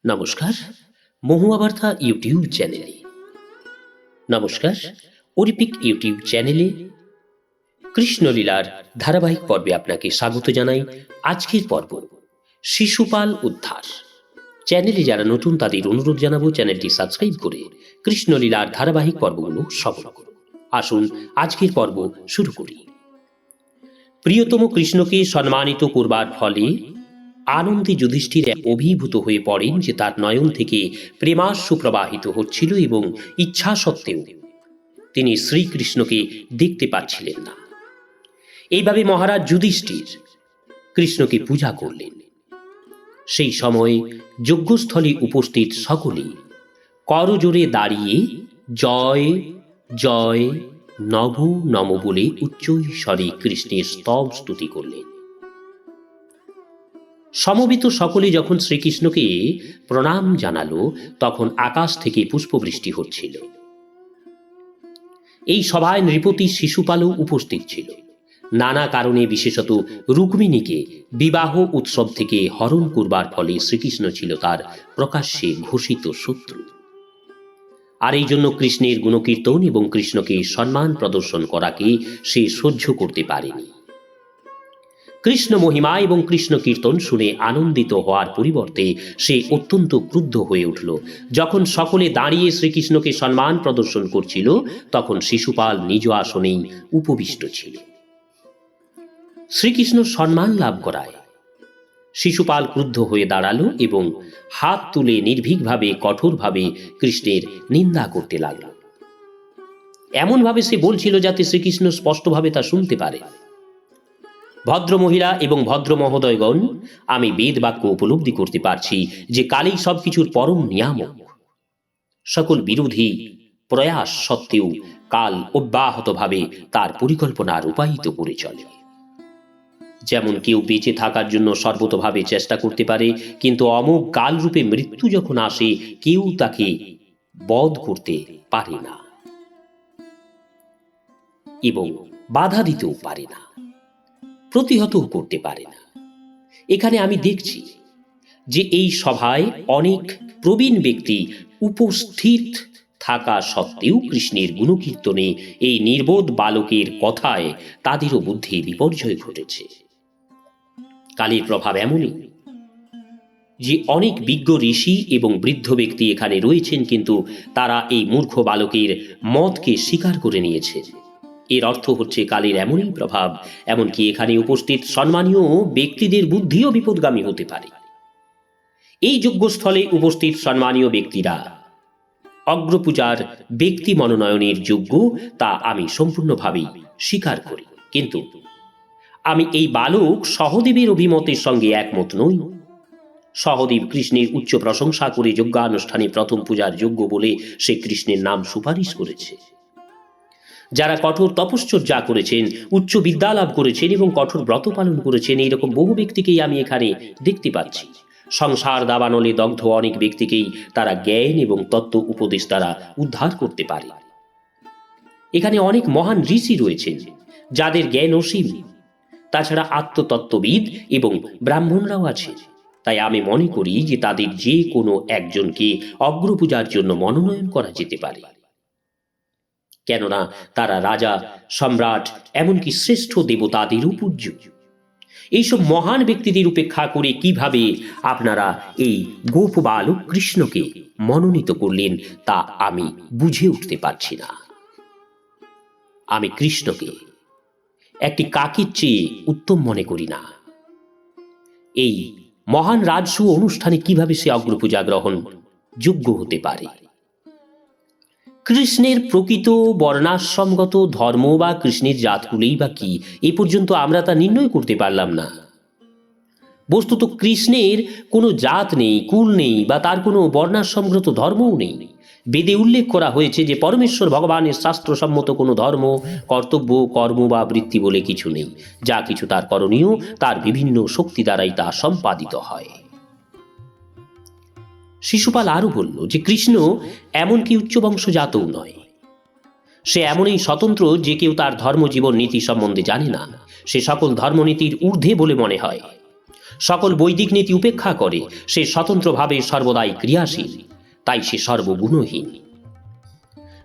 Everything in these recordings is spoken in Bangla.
নমস্কার, মহুয়া বার্তা ইউটিউব চ্যানেলে নমস্কার অরিপিক ইউটিউব চ্যানেলে কৃষ্ণলীলার ধারাবাহিক পর্বে আপনাকে স্বাগত জানাই। আজকের পর্ব শিশুপাল উদ্ধার। চ্যানেলে যারা নতুন তাদের অনুরোধ জানাবো চ্যানেলটি সাবস্ক্রাইব করে কৃষ্ণলীলার ধারাবাহিক পর্বগুলো শ্রবণ করুন। আসুন আজকের পর্ব শুরু করি। প্রিয়তম কৃষ্ণকে সম্মানিত করবার ফলে আনন্দে যুধিষ্ঠির অভিভূত হয়ে পড়েন যে তার নয়ন থেকে প্রেমাশ্রু প্রবাহিত হচ্ছিল এবং ইচ্ছা সত্ত্বেও তিনি শ্রীকৃষ্ণকে দেখতে পাচ্ছিলেন না। এইভাবে মহারাজ যুধিষ্ঠির কৃষ্ণকে পূজা করলেন। সেই সময় যজ্ঞস্থলে উপস্থিত সকলে করজোড়ে দাঁড়িয়ে জয় জয় নভ নম বলে উচ্চৈঃস্বরে কৃষ্ণের স্তব স্তুতি করলেন। সমবেত সকলে যখন শ্রীকৃষ্ণকে প্রণাম জানালো তখন আকাশ থেকে পুষ্পবৃষ্টি হচ্ছিল। এই সভায় নৃপতি শিশুপালও উপস্থিত ছিল। নানা কারণে বিশেষত রুক্মিণীকে বিবাহ উৎসব থেকে হরণ করবার ফলে শ্রীকৃষ্ণ ছিল তার প্রকাশ্যে ঘোষিত শত্রু। আর এই জন্য কৃষ্ণের গুণকীর্তন এবং কৃষ্ণকে সম্মান প্রদর্শন করাকে সে সহ্য করতে পারেনি। কৃষ্ণ মহিমা এবং কৃষ্ণ কীর্তন শুনে আনন্দিত হওয়ার পরিবর্তে সে অত্যন্ত ক্রুদ্ধ হয়ে উঠল। যখন সকলে দাঁড়িয়ে শ্রীকৃষ্ণকে সম্মান প্রদর্শন করছিল তখন শিশুপাল নিজ আসনেই উপবিষ্ট ছিল। শ্রীকৃষ্ণ সম্মান লাভ করায় শিশুপাল ক্রুদ্ধ হয়ে দাঁড়ালো এবং হাত তুলে নির্ভীকভাবে কঠোরভাবে কৃষ্ণের নিন্দা করতে লাগল। এমনভাবে সে বলছিল যাতে শ্রীকৃষ্ণ স্পষ্টভাবে তা শুনতে পারে। ভদ্র মহিলা এবং ভদ্র মহোদয়গণ, আমি বেদ বাক্য উপলব্ধি করতে পারছি যে কালই সবকিছুর পরম নিয়ামক। সকল বিরোধী প্রয়াস সত্ত্বেও কাল অব্যাহতভাবে তার পরিকল্পনা রূপায়িত করে চলে। যেমন কেউ বেঁচে থাকার জন্য সর্বতভাবে চেষ্টা করতে পারে, কিন্তু অমোঘ কালরূপে মৃত্যু যখন আসে কেউ তাকে বধ করতে পারে না এবং বাধা দিতেও পারে না, প্রতিহতও করতে পারে না। এখানে আমি দেখছি যে এই সভায় অনেক প্রবীণ ব্যক্তি উপস্থিত থাকা সত্ত্বেও কৃষ্ণের গুণকীর্তনে এই নির্বোধ বালকের কথায় তাদেরও বুদ্ধি বিপর্যয় ঘটেছে। কালের প্রভাব এমনই যে অনেক বিজ্ঞ ঋষি এবং বৃদ্ধ ব্যক্তি এখানে রয়েছেন, কিন্তু তারা এই মূর্খ বালকের মতকে স্বীকার করে নিয়েছে। এর অর্থ হচ্ছে কালের এমনই প্রভাব, এমনকি এখানে উপস্থিত সম্মানীয় ব্যক্তিদের বুদ্ধিও বিপদগামী হতে পারে। এই যজ্ঞস্থলে উপস্থিত সম্মানীয় ব্যক্তিরা অগ্রপূজার ব্যক্তি মনোনয়নের যোগ্য, তা আমি সম্পূর্ণভাবেই স্বীকার করি, কিন্তু আমি এই বালক সহদেবের অভিমতের সঙ্গে একমত নই। সহদেব কৃষ্ণের উচ্চ প্রশংসা করে যজ্ঞানুষ্ঠানে প্রথম পূজার যোগ্য বলে সে কৃষ্ণের নাম সুপারিশ করেছে। যারা কঠোর তপশ্চর্যা করেছেন, উচ্চ বিদ্যা লাভ করেছেন এবং কঠোর ব্রত পালন করেছেন, এইরকম বহু ব্যক্তিকেই আমি এখানে দেখতে পাচ্ছি। সংসার দাবানলে দগ্ধ অনেক ব্যক্তিকেই তারা জ্ঞান এবং তত্ত্ব উপদেশ দ্বারা উদ্ধার করতে পারে। এখানে অনেক মহান ঋষি রয়েছেন যাদের জ্ঞান অসীম। তাছাড়া আত্মতত্ত্ববিদ এবং ব্রাহ্মণরাও আছে। তাই আমি মনে করি যে তাদের যে কোনো একজনকে অগ্রপূজার জন্য মনোনয়ন করা যেতে পারে, কেননা তারা রাজা, সম্রাট, এমনকি শ্রেষ্ঠ দেবতাদেরও পূজ্য। এইসব মহান ব্যক্তিদের উপেক্ষা করে কিভাবে আপনারা এই গোপ বালক কৃষ্ণকে মনোনীত করলেন তা আমি বুঝে উঠতে পারছি না। আমি কৃষ্ণকে একটি কাকের চেয়ে উত্তম মনে করি না। এই মহান রাজসূ অনুষ্ঠানে কিভাবে সে অগ্রপূজা গ্রহণ যোগ্য হতে পারে? কৃষ্ণের প্রকৃত বর্ণাশ্রমগত ধর্ম বা কৃষ্ণের জাতগুলোই বা কি, এ পর্যন্ত আমরা তা নির্ণয় করতে পারলাম না। বস্তুত কৃষ্ণের কোনো জাত নেই, কুল নেই, বা তার কোনো বর্ণাশ্রমগত ধর্মও নেই। বেদে উল্লেখ করা হয়েছে যে পরমেশ্বর ভগবানের শাস্ত্রসম্মত কোনো ধর্ম, কর্তব্য, কর্ম বা বৃত্তি বলে কিছু নেই। যা কিছু তার করণীয় তার বিভিন্ন শক্তি দ্বারাই তা সম্পাদিত হয়। শিশুপাল আরও বলল যে কৃষ্ণ এমনকি উচ্চ বংশজাতও নয়। সে এমনই স্বতন্ত্র যে কেউ তার ধর্মজীবন নীতি সম্বন্ধে জানে না। সে সকল ধর্মনীতির ঊর্ধ্বে বলে মনে হয়। সকল বৈদিক নীতি উপেক্ষা করে, সে স্বতন্ত্রভাবে সর্বদাই ক্রিয়াশীল, তাই সে সর্বগুণহীন।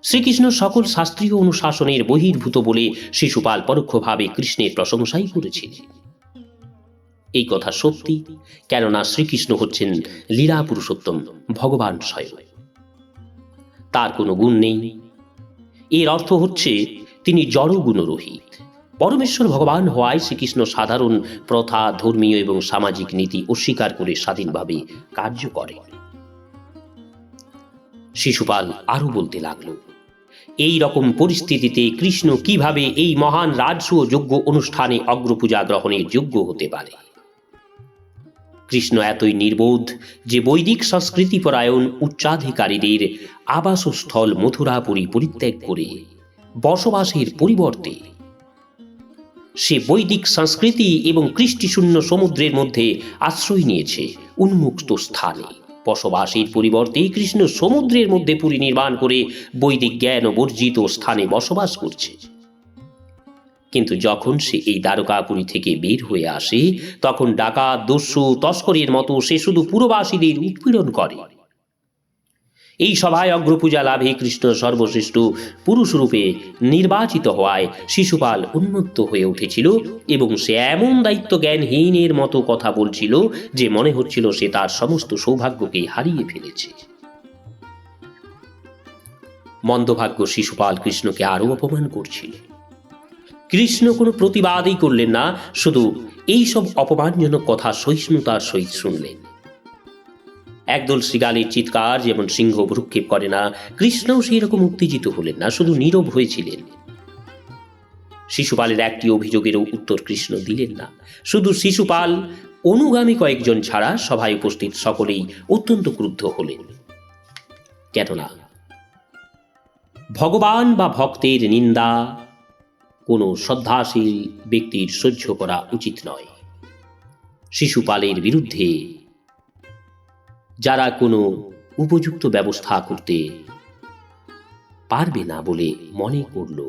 শ্রীকৃষ্ণ সকল শাস্ত্রীয় অনুশাসনের বহির্ভূত বলে শিশুপাল পরোক্ষভাবে কৃষ্ণের প্রশংসাই করেছিলেন। এই কথা সত্যি, কেননা শ্রীকৃষ্ণ হচ্ছেন লীলা পুরুষোত্তম, ভগবান স্বয়ং। তার কোনো গুণ নেই। এর অর্থ হচ্ছে তিনি জড় গুণরহিত। পরমেশ্বর ভগবান হওয়ায় শ্রীকৃষ্ণ সাধারণ প্রথা, ধর্মীয় এবং সামাজিক নীতি অস্বীকার করে স্বাধীনভাবে কার্য করেন। শিশুপাল আরো বলতে লাগলো, এই রকম পরিস্থিতিতে কৃষ্ণ কিভাবে এই মহান রাজসূয় যজ্ঞ অনুষ্ঠানে অগ্রপূজা গ্রহণের যোগ্য হতে পারে? কৃষ্ণ এতই নির্বোধ যে বৈদিক সংস্কৃতি পরায়ণ উচ্চাধিকারীদের আবাসস্থল মথুরাপুরী পরিত্যাগ করে বসবাসের পরিবর্তে সে বৈদিক সংস্কৃতি এবং কৃষ্টিশূন্য সমুদ্রের মধ্যে আশ্রয় নিয়েছে উন্মুক্ত স্থানে। বসবাসের পরিবর্তে কৃষ্ণ সমুদ্রের মধ্যে পুরী নির্মাণ করে বৈদিক জ্ঞান বর্জিত স্থানে বসবাস করছে। কিন্তু যখন সে এই দ্বারকাপুরী থেকে বের হয়ে আসে, তখন ডাকাত, দস্যু, তস্করের মতো সে শুধু পুরবাসীদের উৎপীড়ন করে। এই সভায় অগ্রপূজা লাভে কৃষ্ণ সর্বশ্রেষ্ঠ পুরুষরূপে নির্বাচিত হওয়ায় শিশুপাল উন্মত্ত হয়ে উঠেছিল এবং সে এমন দায়িত্ব জ্ঞানহীনের মতো কথা বলছিল যে মনে হচ্ছিল সে তার সমস্ত সৌভাগ্যকে হারিয়ে ফেলেছে। মন্দভাগ্য শিশুপাল কৃষ্ণকে আরো অপমান করছিল। কৃষ্ণ কোনো প্রতিবাদই করলেন না, শুধু এইসব অপমানজনক কথা সহিষ্ণুতার সহিত শুনলেন। একদল শৃগালের চিৎকার যেমন সিংহ ভ্রুক্ষেপ করে না, কৃষ্ণও সেই রকম উত্তেজিত হলেন না, শুধু নীরব হয়েছিলেন। শিশুপালের একটি অভিযোগেরও উত্তর কৃষ্ণ দিলেন না। শুধু শিশুপাল অনুগামী কয়েকজন ছাড়া সভায় উপস্থিত সকলেই অত্যন্ত ক্রুদ্ধ হলেন। কেননা ভগবান বা ভক্তের নিন্দা কোনো শ্রদ্ধাশীল ব্যক্তির সহ্য করা উচিত নয়। শিশুপালের বিরুদ্ধে যারা কোনো উপযুক্ত ব্যবস্থা করতে পারবে না বলে মনে করল,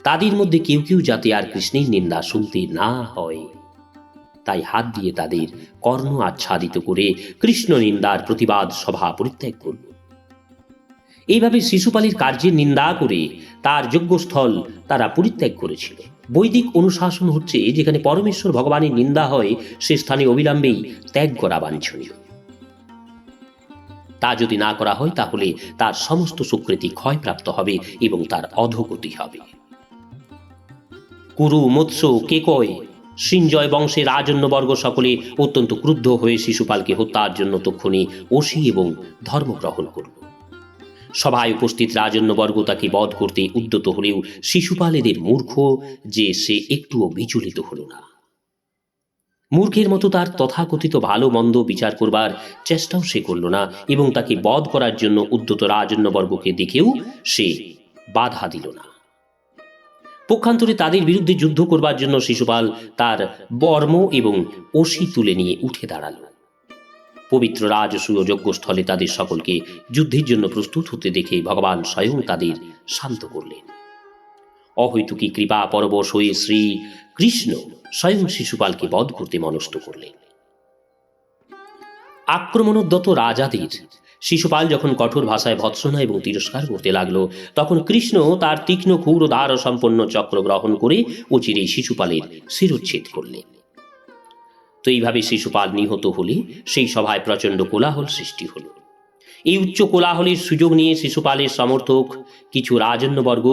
তাদের মধ্যে কেউ কেউ যাতে আর কৃষ্ণের নিন্দা শুনতে না হয়, তাই হাত দিয়ে তাদের কর্ণ আচ্ছাদিত করে কৃষ্ণ নিন্দার প্রতিবাদ সভা পরিত্যাগ করল। এইভাবে শিশুপালের কার্যের নিন্দা করে তার যজ্ঞস্থল তারা পরিত্যাগ করেছিল। বৈদিক অনুশাসন হচ্ছে যেখানে পরমেশ্বর ভগবানের নিন্দা হয়, সে স্থানে অবিলম্বেই ত্যাগ করা বাঞ্ছনীয়। তা যদি না করা হয় তাহলে তার সমস্ত সুকৃতি ক্ষয়প্রাপ্ত হবে এবং তার অধোগতি হবে। কুরু, মৎস্য, কেকয়, সৃঞ্জয় বংশের রাজন্যবর্গ সকলে অত্যন্ত ক্রুদ্ধ হয়ে শিশুপালকে হত্যার জন্য তক্ষণে অসি এবং ধর্ম গ্রহণ করল। সভায় উপস্থিত রাজন্যবর্গ তাকে বধ করতে উদ্যত হলেও শিশুপাল এদের মূর্খ যে সে একটুও বিচলিত হল না। মূর্খের মতো তার তথাকথিত ভালো মন্দ বিচার করবার চেষ্টাও সে করল না এবং তাকে বধ করার জন্য উদ্যত রাজন্যবর্গকে দেখেও সে বাধা দিল না। পক্ষান্তরে তাদের বিরুদ্ধে যুদ্ধ করবার জন্য শিশুপাল তার বর্ম এবং অসি তুলে নিয়ে উঠে দাঁড়াল। পবিত্র রাজসূয় যজ্ঞস্থলে তাদের সকলকে যুদ্ধের জন্য প্রস্তুত হতে দেখে ভগবান স্বয়ং তাদের শান্ত করলেন। অহৈতুকী কৃপা পরবশ হয়ে শ্রী কৃষ্ণ স্বয়ং শিশুপালকে বধ করতে মনস্থ করলেন। আক্রমণোদ্যত রাজাদের শিশুপাল যখন কঠোর ভাষায় ভৎসনা এবং তিরস্কার করতে লাগল, তখন কৃষ্ণ তার তীক্ষ্ণ ক্ষুর দ্বার সম্পন্ন চক্র গ্রহণ করে অচিরেই শিশুপালের শিরোচ্ছেদ করলেন। তো এইভাবে শিশুপাল নিহত হলে সেই সভায় প্রচণ্ড কোলাহল সৃষ্টি হল। এই উচ্চ কোলাহলের সুযোগ নিয়ে শিশুপালের সমর্থক কিছু রাজন্যবর্গ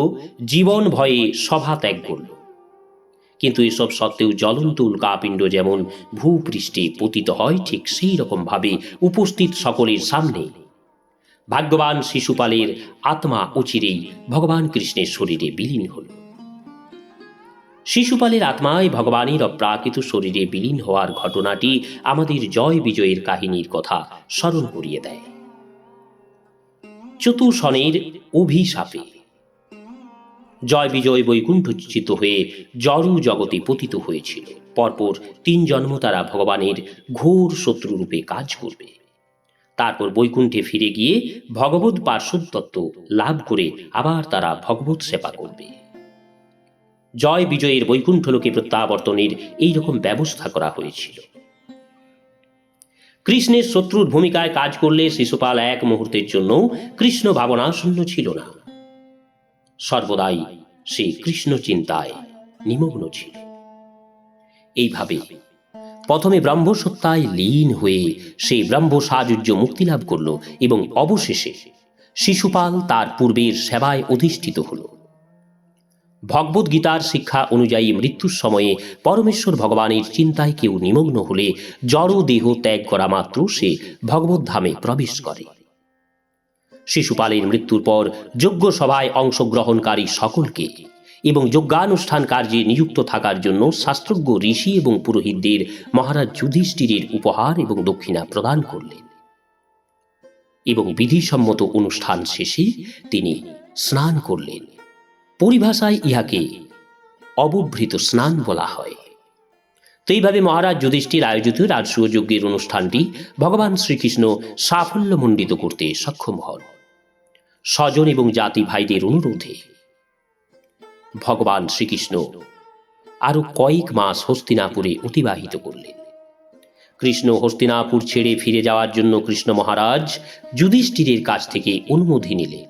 জীবন ভয়ে সভা ত্যাগ করল। কিন্তু এসব সত্ত্বেও জ্বলন্ত উল্কাপিণ্ড যেমন ভূপৃষ্ঠে পতিত হয়, ঠিক সেই রকম ভাবে উপস্থিত সকলের সামনে ভাগ্যবান শিশুপালের আত্মা অচিরেই ভগবান কৃষ্ণের শরীরে বিলীন হল। শিশুপালের আত্মায় ভগবানের অপ্রাকৃত শরীরে বিলীন হওয়ার ঘটনাটি আমাদের জয় বিজয়ের কাহিনীর কথা স্মরণ করিয়ে দেয়। চতুষণের অভিশাপে জয় বিজয় বৈকুণ্ঠচ্যুত হয়ে জড় জগতে পতিত হয়েছিল। পরপর 3 জন্ম তারা ভগবানের ঘোর শত্রুরূপে কাজ করবে। তারপর বৈকুণ্ঠে ফিরে গিয়ে ভগবৎ পার্শ্বদত্ত লাভ করে আবার তারা ভগবৎ সেবা করবে। জয় বিজয়ের বৈকুণ্ঠ লোকে প্রত্যাবর্তনের এইরকম ব্যবস্থা করা হয়েছিল। কৃষ্ণের শত্রুর ভূমিকায় কাজ করলে শিশুপাল এক মুহূর্তের জন্য কৃষ্ণ ভাবনাশূন্য ছিল না। সর্বদাই সে কৃষ্ণ চিন্তায় নিমগ্ন ছিল। এইভাবে প্রথমে ব্রহ্মসত্তায় লীন হয়ে সে ব্রহ্ম সাযুজ্য মুক্তি লাভ করল এবং অবশেষে শিশুপাল তার পূর্বের সেবায় অধিষ্ঠিত হল। ভগবদ গীতার শিক্ষা অনুযায়ী মৃত্যুর সময়ে পরমেশ্বর ভগবানের চিন্তায় কেউ নিমগ্ন হলে জড় দেহ ত্যাগ করা মাত্র সে ভগবত ধামে প্রবেশ করে। শিশুপালের মৃত্যুর পর যজ্ঞ সভায় অংশগ্রহণকারী সকলকে এবং যজ্ঞানুষ্ঠান কার্যে নিযুক্ত থাকার জন্য শাস্ত্রজ্ঞ ঋষি এবং পুরোহিতদের মহারাজ যুধিষ্ঠিরের উপহার এবং দক্ষিণা প্রদান করলেন এবং বিধিসম্মত অনুষ্ঠান শেষে তিনি স্নান করলেন। পরিভাষায় ইহাকে অবভৃত স্নান বলা হয়। তো এইভাবে মহারাজ যুধিষ্ঠির আয়োজিত রাজসূয় যজ্ঞের অনুষ্ঠানটি ভগবান শ্রীকৃষ্ণ সাফল্যমণ্ডিত করতে সক্ষম হন। স্বজন এবং জাতি ভাইদের অনুরোধে ভগবান শ্রীকৃষ্ণ আরো কয়েক মাস হস্তিনাপুরে অতিবাহিত করলেন। কৃষ্ণ হস্তিনাপুর ছেড়ে ফিরে যাওয়ার জন্য কৃষ্ণ মহারাজ যুধিষ্ঠিরের কাছ থেকে অনুমতি নিলেন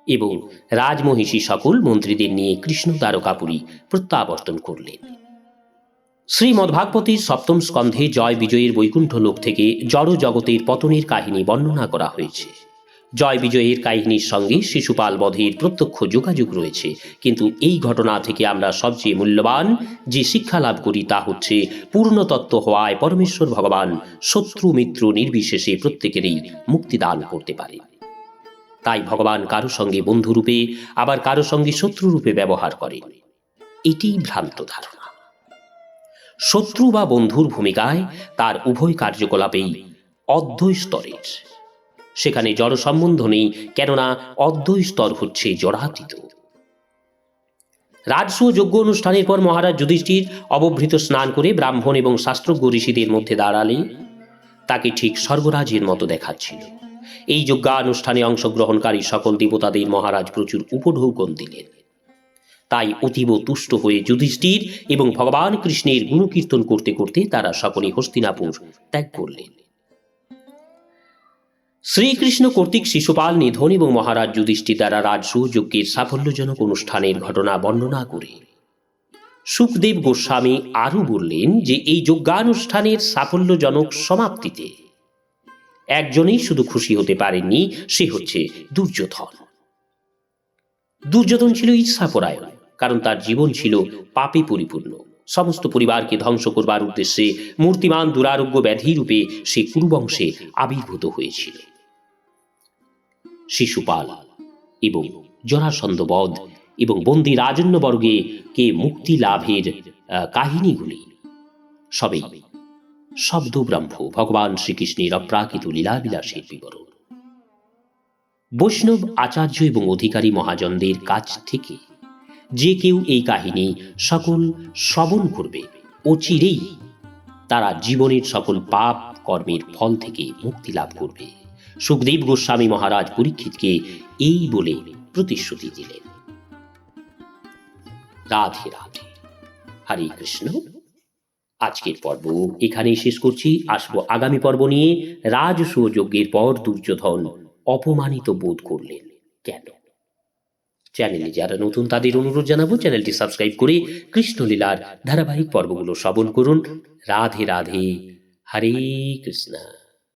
এবং রাজমহিষী সকল মন্ত্রীদের নিয়ে কৃষ্ণ দ্বারকাপুরী প্রত্যাবর্তন করলেন। শ্রীমদ্ভাগবতের সপ্তম স্কন্ধে জয় বিজয়ের বৈকুণ্ঠ লোক থেকে জড় জগতের পতনের কাহিনী বর্ণনা করা হয়েছে। জয় বিজয়ের কাহিনীর সঙ্গে শিশুপাল বধের প্রত্যক্ষ যোগাযোগ রয়েছে, কিন্তু এই ঘটনা থেকে আমরা সবচেয়ে মূল্যবান যে শিক্ষা লাভ করি তা হচ্ছে পূর্ণতত্ত্ব হওয়ায় পরমেশ্বর ভগবান শত্রু মিত্র নির্বিশেষে প্রত্যেকেরই মুক্তিদান করতে পারে। তাই ভগবান কারো সঙ্গে বন্ধুরূপে আবার কারো সঙ্গে শত্রুরূপে ব্যবহার করেন, এটি ভ্রান্ত ধারণা। শত্রু বা বন্ধুর ভূমিকায় তার উভয় কার্যকলাপেই অদ্বৈ স্তরের। সেখানে জড় সম্বন্ধ নেই, কেননা অদ্বৈ স্তর হচ্ছে জড়াতীত। রাজসূয় যজ্ঞ অনুষ্ঠানের পর মহারাজ যুধিষ্ঠির অবভৃত স্নান করে ব্রাহ্মণ এবং শাস্ত্রজ্ঞ ঋষিদের মধ্যে দাঁড়ালে তাকে ঠিক স্বর্গরাজের মতো দেখাচ্ছিল। এই যজ্ঞানুষ্ঠানে অংশগ্রহণকারী সকল দেবতাদের মহারাজ প্রচুর উপঢৌকন দিলেন। তাই অতীব তুষ্ট হয়ে যুধিষ্ঠির এবং ভগবান কৃষ্ণের গুণকীর্তন করতে করতে তারা সকলে হস্তিনাপুর ত্যাগ করলেন। শ্রীকৃষ্ণ কর্তৃক শিশুপাল নিধন এবং মহারাজ যুধিষ্ঠির দ্বারা রাজসূয় যজ্ঞের সাফল্যজনক অনুষ্ঠানের ঘটনা বর্ণনা করে সুখদেব গোস্বামী আরও বললেন যে এই যজ্ঞানুষ্ঠানের সাফল্যজনক সমাপ্তিতে একজনেই শুধু খুশি হতে পারেননি, সে হচ্ছে দুর্যোধন। দুর্যোধন ছিল ঈর্ষাপরায়ণ, কারণ তার জীবন ছিল পাপে পরিপূর্ণ। সমস্ত পরিবারকে ধ্বংস করবার উদ্দেশ্যে মূর্তিমান দুরারোগ্য ব্যাধি রূপে সে কুরুবংশে আবির্ভূত হয়েছিল। শিশুপাল এবং জরাসন্ধ বধ এবং বন্দী রাজন্যবর্গে কে মুক্তি লাভের কাহিনীগুলি সবই শব্দ ব্রহ্ম ভগবান শ্রীকৃষ্ণের অপ্রাকৃত লীলাবিলাসের বিবরণ। বৈষ্ণব আচার্য এবং অধিকারী মহাজনদের কাছ থেকে যে কেউ এই কাহিনী সকল শ্রবণ করবে, অচিরেই তারা জীবনের সকল পাপ কর্মের ফল থেকে মুক্তি লাভ করবে। সুখদেব গোস্বামী মহারাজ পরীক্ষিতকে এই বলে প্রতিশ্রুতি দিলেন। রাধে রাধে, হরে কৃষ্ণ। আজকের পর্ব এখানেই শেষ করছি। আসবো আগামী পর্ব নিয়ে। রাজসূয় যজ্ঞের পর দুর্যোধন অপমানিত বোধ করলেন কেন? চ্যানেলে যারা নতুন তাদের অনুরোধ জানাবো চ্যানেলটি সাবস্ক্রাইব করে কৃষ্ণলীলার ধারাবাহিক পর্বগুলো শ্রবণ করুন। রাধে রাধে, হরে কৃষ্ণ।